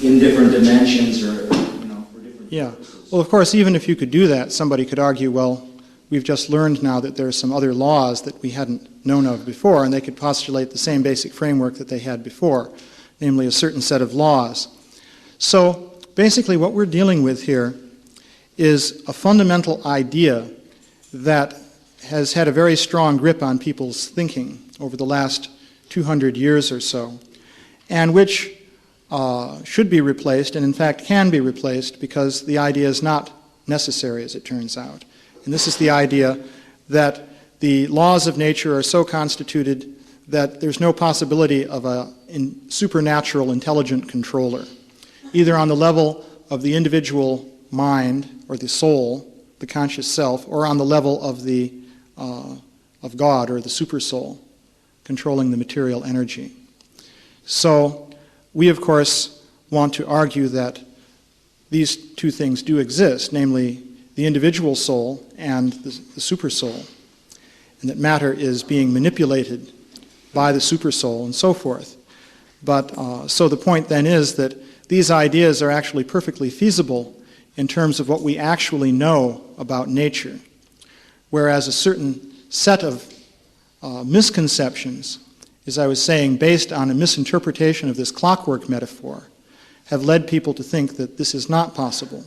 in different dimensions or, for different purposes. Well, of course, even if you could do that, somebody could argue, well, we've just learned now that there are some other laws that we hadn't known of before, and they could postulate the same basic framework that they had before, namely a certain set of laws. So basically what we're dealing with here is a fundamental idea that has had a very strong grip on people's thinking over the last 200 years or so, and which should be replaced, and in fact can be replaced, because the idea is not necessary, as it turns out. And this is the idea that the laws of nature are so constituted that there's no possibility of a supernatural intelligent controller, either on the level of the individual mind or the soul, the conscious self, or on the level of the of God or the supersoul, controlling the material energy. So we, of course, want to argue that these two things do exist, namely the individual soul and the supersoul, and that matter is being manipulated by the supersoul and so forth. But so the point then is that these ideas are actually perfectly feasible in terms of what we actually know about nature, whereas a certain set of misconceptions, as I was saying, based on a misinterpretation of this clockwork metaphor, have led people to think that this is not possible.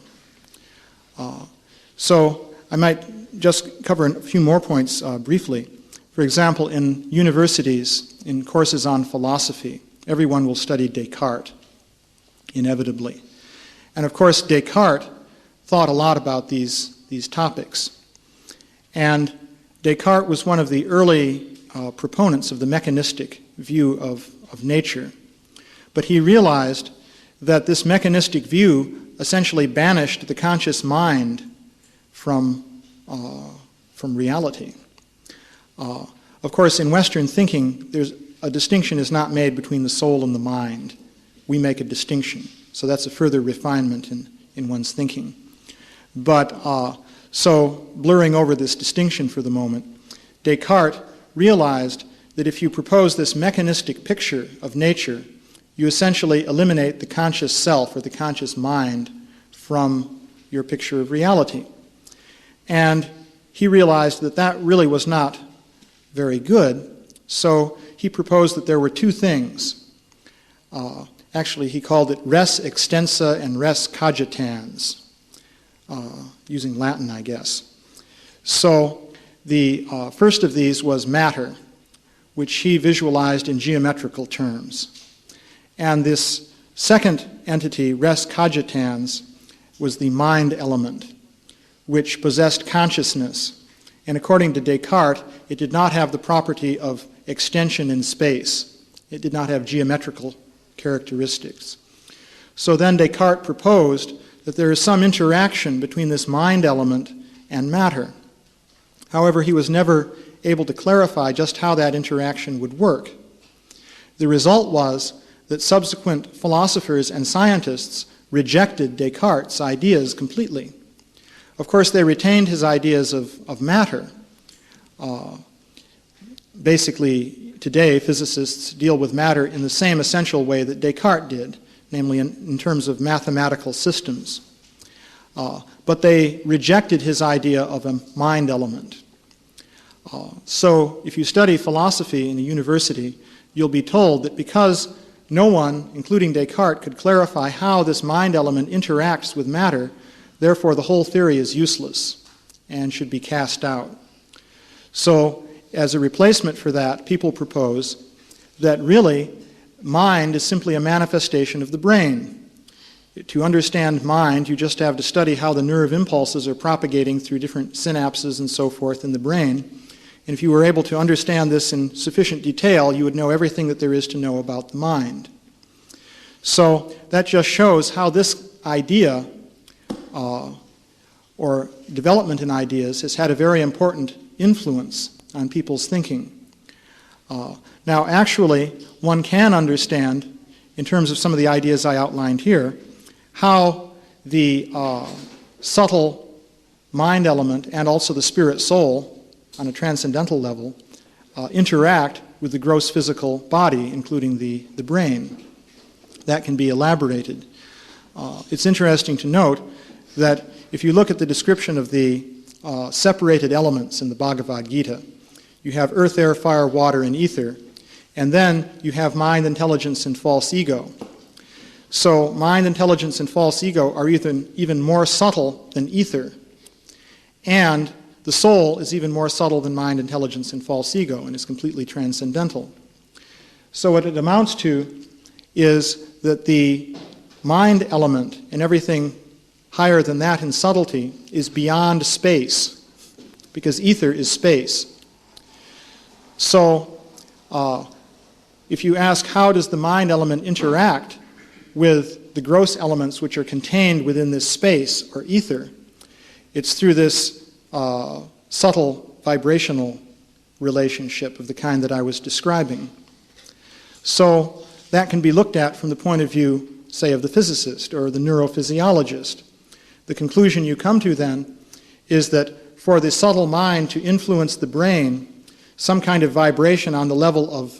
So I might just cover a few more points briefly. For example, in universities, in courses on philosophy, everyone will study Descartes, inevitably. And of course, Descartes thought a lot about these topics. And Descartes was one of the early proponents of the mechanistic view of nature. But he realized that this mechanistic view essentially banished the conscious mind from reality. Of course, in Western thinking, there's a distinction is not made between the soul and the mind. We make a distinction. So that's a further refinement in one's thinking. But so blurring over this distinction for the moment, Descartes realized that if you propose this mechanistic picture of nature, you essentially eliminate the conscious self or the conscious mind from your picture of reality. And he realized that that really was not very good, so he proposed that there were two things. Actually, he called it res extensa and res cogitans, using Latin, I guess. So the first of these was matter, which he visualized in geometrical terms. And this second entity, res cogitans, was the mind element, which possessed consciousness. And according to Descartes, it did not have the property of extension in space. It did not have geometrical characteristics. So then Descartes proposed that there is some interaction between this mind element and matter. However, he was never able to clarify just how that interaction would work. The result was that subsequent philosophers and scientists rejected Descartes' ideas completely. Of course, they retained his ideas of matter. Basically, today, physicists deal with matter in the same essential way that Descartes did, namely in terms of mathematical systems. But they rejected his idea of a mind element. So if you study philosophy in a university, you'll be told that because no one, including Descartes, could clarify how this mind element interacts with matter, therefore the whole theory is useless and should be cast out. So as a replacement for that, people propose that really mind is simply a manifestation of the brain. To understand mind, you just have to study how the nerve impulses are propagating through different synapses and so forth in the brain. And if you were able to understand this in sufficient detail, you would know everything that there is to know about the mind. So that just shows how this idea or development in ideas has had a very important influence on people's thinking. Now, actually, one can understand, in terms of some of the ideas I outlined here, how the subtle mind element and also the spirit soul, on a transcendental level, interact with the gross physical body, including the brain. That can be elaborated. It's interesting to note that if you look at the description of the separated elements in the Bhagavad Gita, you have earth, air, fire, water, and ether, and then you have mind, intelligence, and false ego. So mind, intelligence, and false ego are even more subtle than ether, and the soul is even more subtle than mind, intelligence, and false ego, and is completely transcendental. So what it amounts to is that the mind element and everything higher than that in subtlety is beyond space, because ether is space. So if you ask how does the mind element interact with the gross elements which are contained within this space or ether, it's through this subtle vibrational relationship of the kind that I was describing. So that can be looked at from the point of view, say, of the physicist or the neurophysiologist. The conclusion you come to then is that for the subtle mind to influence the brain, some kind of vibration on the level of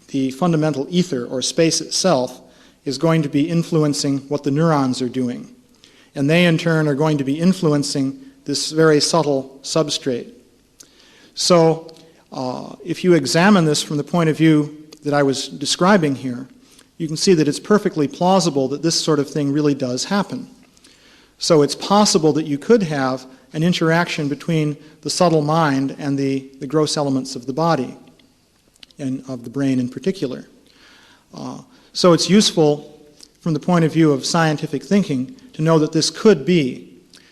the fundamental ether or space itself is going to be influencing what the neurons are doing. And they in turn are going to be influencing this very subtle substrate. So if you examine this from the point of view that I was describing here, you can see that it's perfectly plausible that this sort of thing really does happen. So it's possible that you could have an interaction between the subtle mind and the gross elements of the body, and of the brain in particular. So it's useful from the point of view of scientific thinking to know that this could be.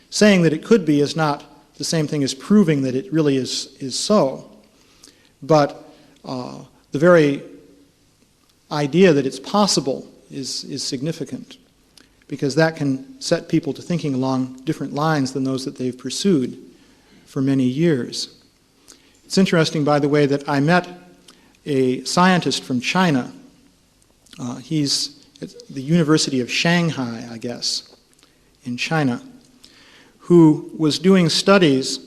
Saying that it could be is not the same thing as proving that it really is so. But the very idea that it's possible is significant, because that can set people to thinking along different lines than those that they've pursued for many years. It's interesting, by the way, that I met a scientist from China. He's at the University of Shanghai, I guess, in China, who was doing studies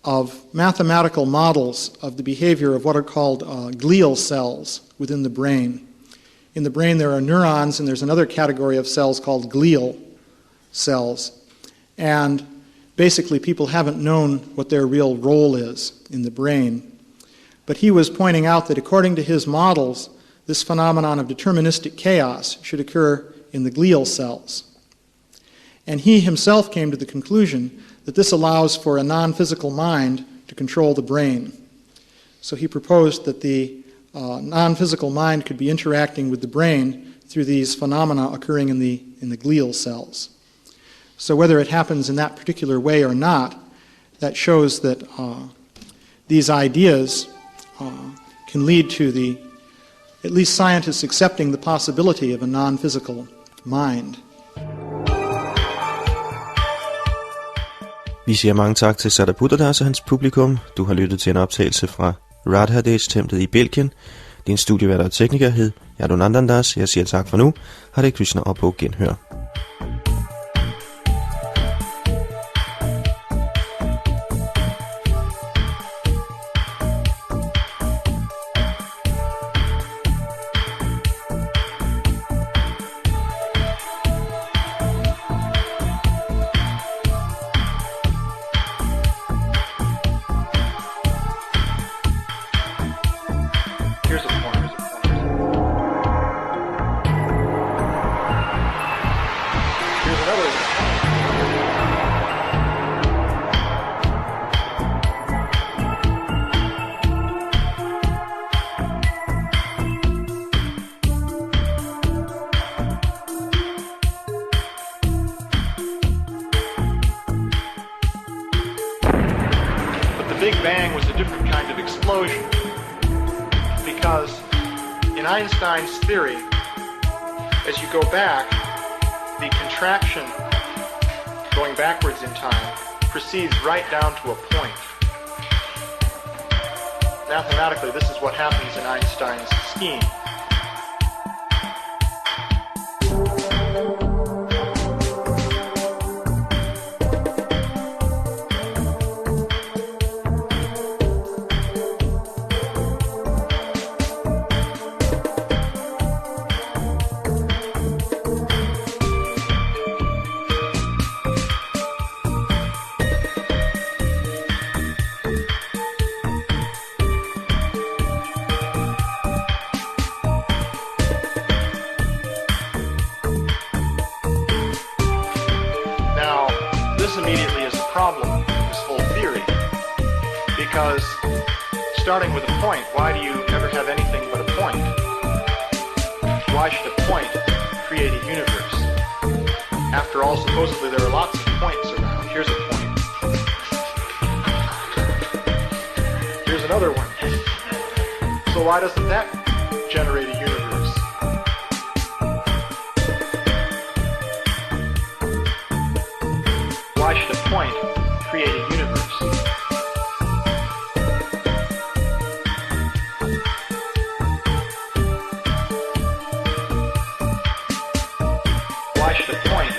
of mathematical models of the behavior of what are called glial cells within the brain. In the brain there are neurons, and there's another category of cells called glial cells. And basically people haven't known what their real role is in the brain. But he was pointing out that according to his models, this phenomenon of deterministic chaos should occur in the glial cells. And he himself came to the conclusion that this allows for a non-physical mind to control the brain. So he proposed that the non-physical mind could be interacting with the brain through these phenomena occurring in the glial cells. So whether it happens in that particular way or not, that shows that these ideas can lead to at least scientists accepting the possibility of a non-physical mind. Vi siger mange tak til Sariputta-Das og hans publikum. Du har lyttet til en optagelse fra Radhadesh-templet i Belgien. Din studievært og tekniker hed Yadunandan Das. Jeg siger tak for nu. Hare Krishna og på genhør. Here's a point. Here's another. But the Big Bang was a different kind of explosion. Because in Einstein's theory, as you go back, the contraction going backwards in time proceeds right down to a point. Mathematically, this is what happens in Einstein's scheme. immediately as a problem, this whole theory, because starting with a point, why do you ever have anything but a point? Why should a point create a universe? After all, supposedly there are lots of points around. Here's a point. Here's another one. So why doesn't that generate a universe? Why should a point create a universe? Why should a point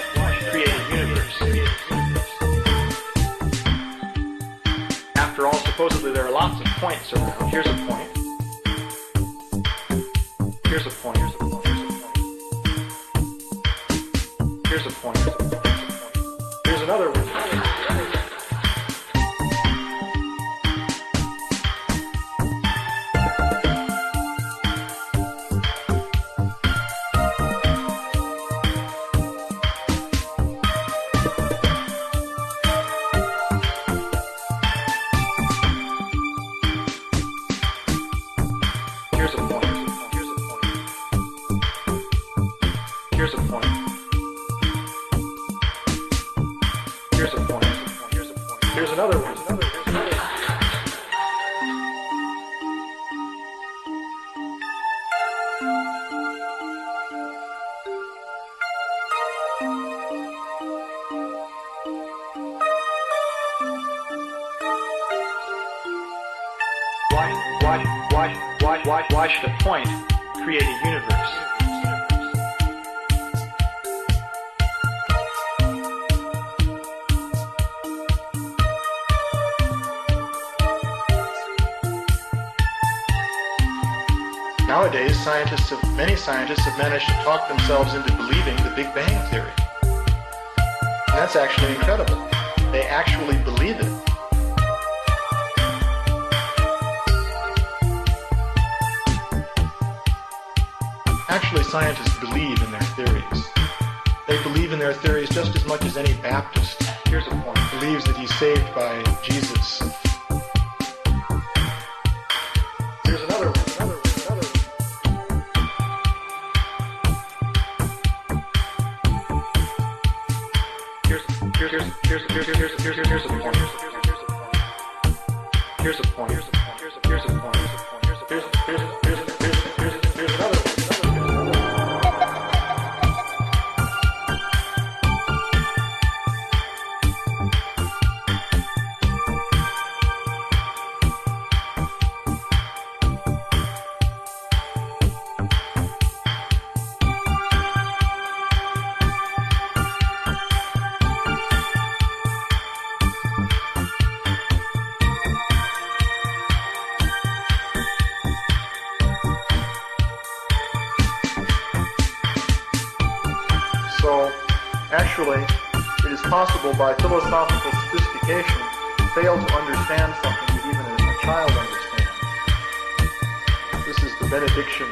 create a universe? After all, supposedly there are lots of points around. Here's a point. Here's a point. Here's a point. Here's a point. Here's another one. Here's a point. Here's a point. Here's a point. Here's a point. Here's another one. Why should a point create a universe? Nowadays, many scientists have managed to talk themselves into believing the Big Bang Theory. And that's actually incredible. They actually believe it. Actually, scientists believe in their theories. They believe in their theories just as much as any Baptist, here's a point, believes that he's saved by Jesus. Here's another one. Here's a point. Here's a point. Here's another one. So, actually, it is possible by philosophical sophistication to fail to understand something that even a child understands. This is the benediction